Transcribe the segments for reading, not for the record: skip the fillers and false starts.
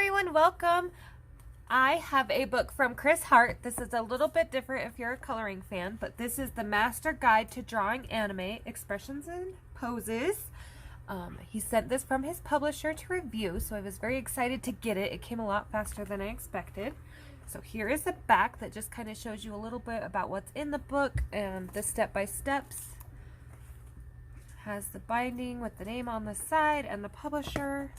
everyone, welcome. I have a book from Chris Hart. This is a little bit different if you're a coloring fan, but this is The Master Guide to Drawing Anime, Expressions and Poses. He sent this from his publisher to review, so I was very excited to get it. It came a lot faster than I expected. So here is the back that just kind of shows you a little bit about what's in the book and the step-by-steps. Has the binding with the name on the side and the publisher.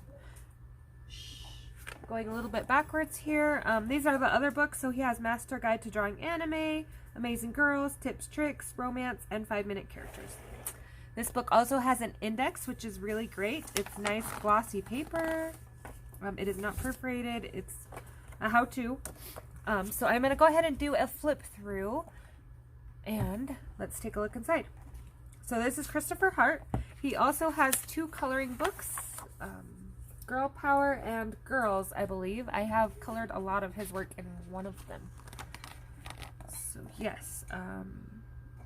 Going a little bit backwards here. These are the other books. So he has Master Guide to Drawing Anime, Amazing Girls, Tips, Tricks, Romance, and 5-minute characters. This book also has an index, which is really great. It's nice glossy paper. It is not perforated. It's a how-to. So I'm going to go ahead and do a flip through. And let's take a look inside. So this is Christopher Hart. He also has 2 coloring books. Girl Power and Girls, I believe. I have colored a lot of his work in one of them. So yes,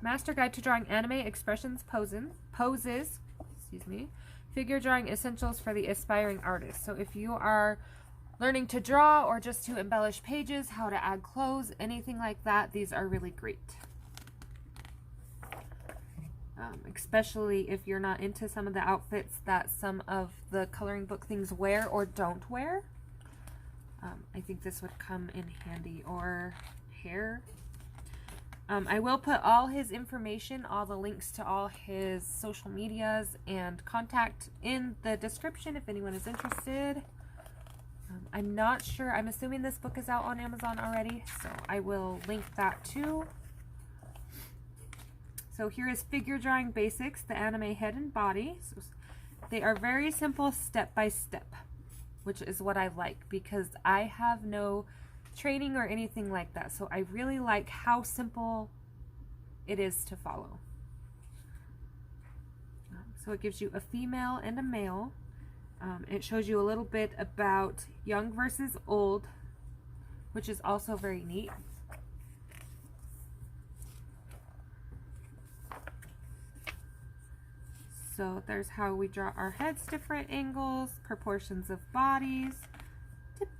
Master Guide to Drawing Anime, Expressions, Poses, excuse me, Figure Drawing Essentials for the Aspiring Artist. So if you are learning to draw or just to embellish pages, how to add clothes, anything like that, these are really great. Especially if you're not into some of the outfits that some of the coloring book things wear or don't wear. I think this would come in handy. Or hair. I will put all his information, all the links to all his social medias and contact in the description if anyone is interested. I'm not sure. I'm assuming this book is out on Amazon already, so I will link that too. So here is Figure Drawing Basics, the anime head and body. So they are very simple step by step, which is what I like because I have no training or anything like that. So I really like how simple it is to follow. So it gives you a female and a male. It shows you a little bit about young versus old, which is also very neat. So there's how we draw our heads, different angles, proportions of bodies, tips.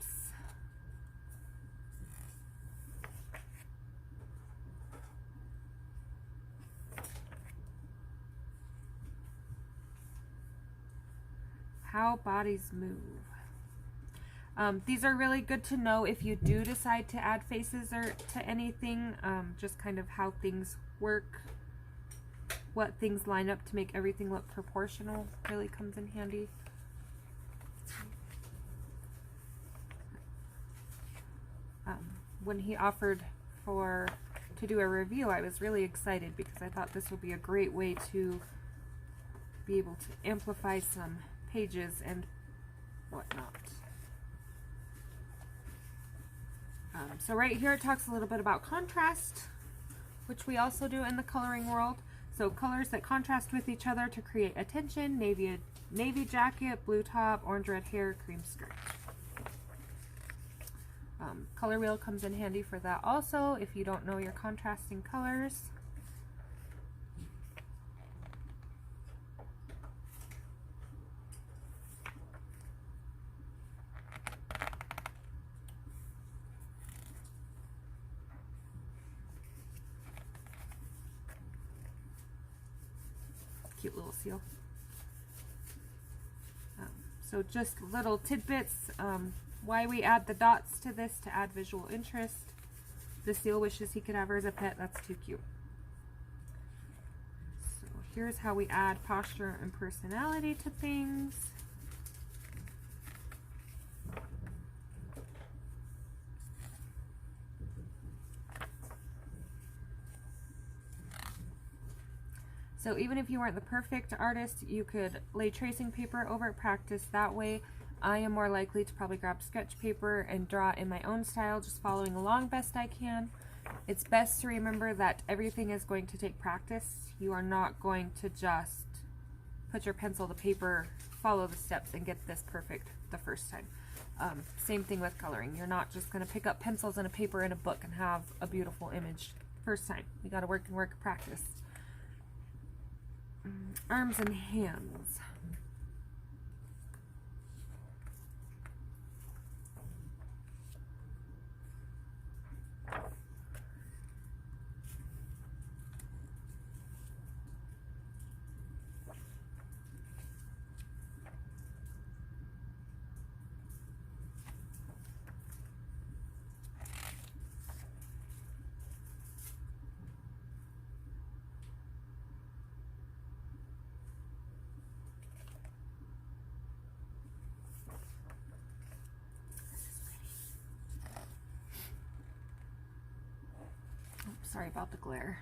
How bodies move. These are really good to know if you do decide to add faces or to anything, just kind of how things work. What things line up to make everything look proportional really comes in handy. When he offered to do a review, I was really excited because I thought this would be a great way to be able to amplify some pages and whatnot. So right here it talks a little bit about contrast, which we also do in the coloring world. So colors that contrast with each other to create attention: navy jacket, blue top, orange red hair, cream skirt. Color wheel comes in handy for that also if you don't know your contrasting colors. Cute little seal. So just little tidbits, why we add the dots to this to add visual interest. The seal wishes he could have her as a pet. That's too cute. So here's how we add posture and personality to things. So even if you weren't the perfect artist, you could lay tracing paper over it, practice that way. I am more likely to probably grab sketch paper and draw in my own style, just following along best I can. It's best to remember that everything is going to take practice. You are not going to just put your pencil to paper, follow the steps, and get this perfect the first time. Same thing with coloring. You're not just going to pick up pencils and a paper and a book and have a beautiful image first time. You got to work and practice. Arms and hands. sorry about the glare.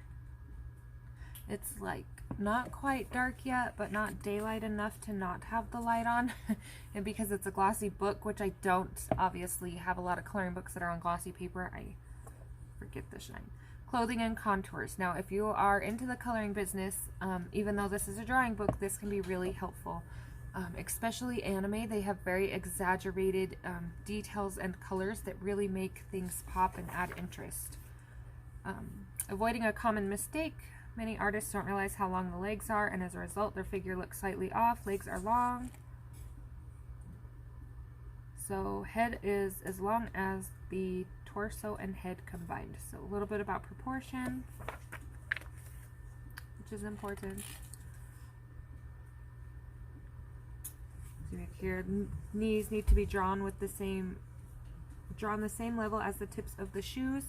It's like not quite dark yet, but not daylight enough to not have the light on. And because it's a glossy book, which I don't obviously have a lot of coloring books that are on glossy paper, I forget the shine. Clothing and contours. Now, if you are into the coloring business, even though this is a drawing book, this can be really helpful. Especially anime, they have very exaggerated details and colors that really make things pop and add interest. Avoiding a common mistake. Many artists don't realize how long the legs are, and as a result, their figure looks slightly off. Legs are long. So head is as long as the torso and head combined. So a little bit about proportion, which is important. So here, knees need to be drawn with the same level as the tips of the shoes.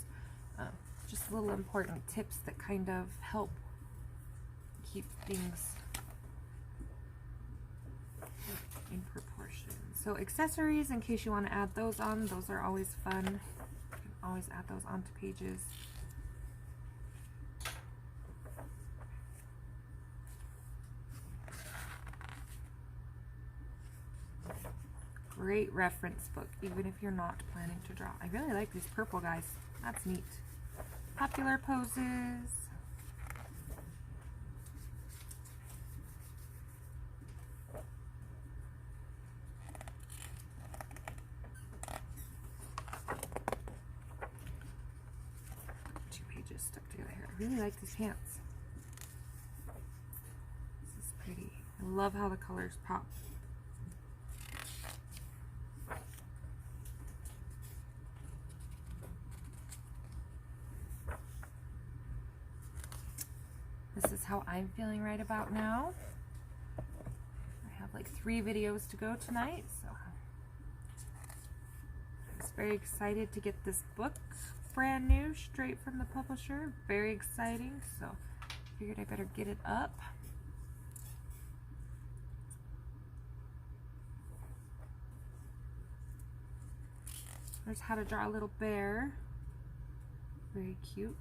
Just little important tips that kind of help keep things in proportion. So accessories, in case you want to add those on, those are always fun. You can always add those onto pages. Great reference book, even if you're not planning to draw. I really like these purple guys. That's neat. Popular poses. Two pages stuck together here. I really like these pants. This is pretty. I love how the colors pop. This is how I'm feeling right about now. I have like 3 videos to go tonight, so I was very excited to get this book brand new, straight from the publisher. Very exciting, so figured I better get it up. There's how to draw a little bear. Very cute.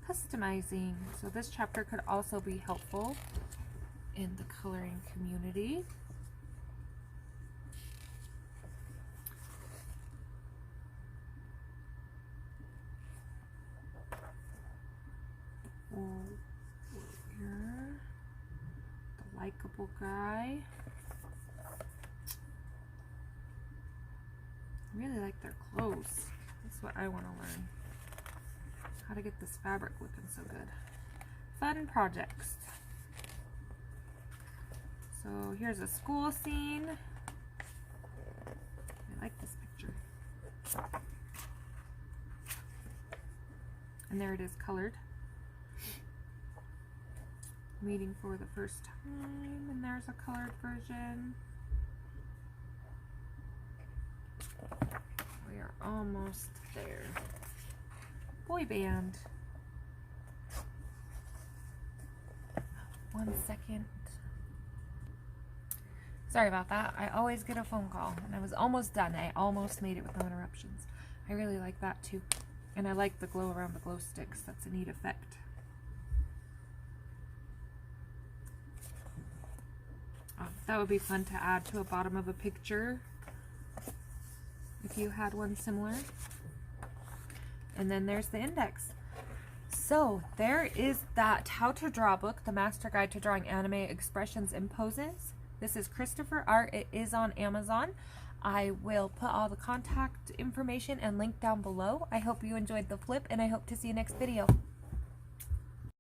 Customizing. So this chapter could also be helpful in the coloring community. Warrior, the likable guy. I really like their clothes. That's what I want to learn. How to get this fabric looking so good. Fun projects. So here's a school scene. I like this picture. And there it is colored. Meeting for the first time, and there's a colored version. We are almost there. Boy band. 1 second. Sorry about that. I always get a phone call, and I was almost done. I almost made it with no interruptions. I really like that too. And I like the glow around the glow sticks. That's a neat effect. That would be fun to add to a bottom of a picture if you had one similar. And then there's the index. So there is that How to Draw book, The Master Guide to Drawing Anime Expressions and Poses. This is Christopher Art. It is on Amazon. I will put all the contact information and link down below. I hope you enjoyed the flip, and I hope to see you next video.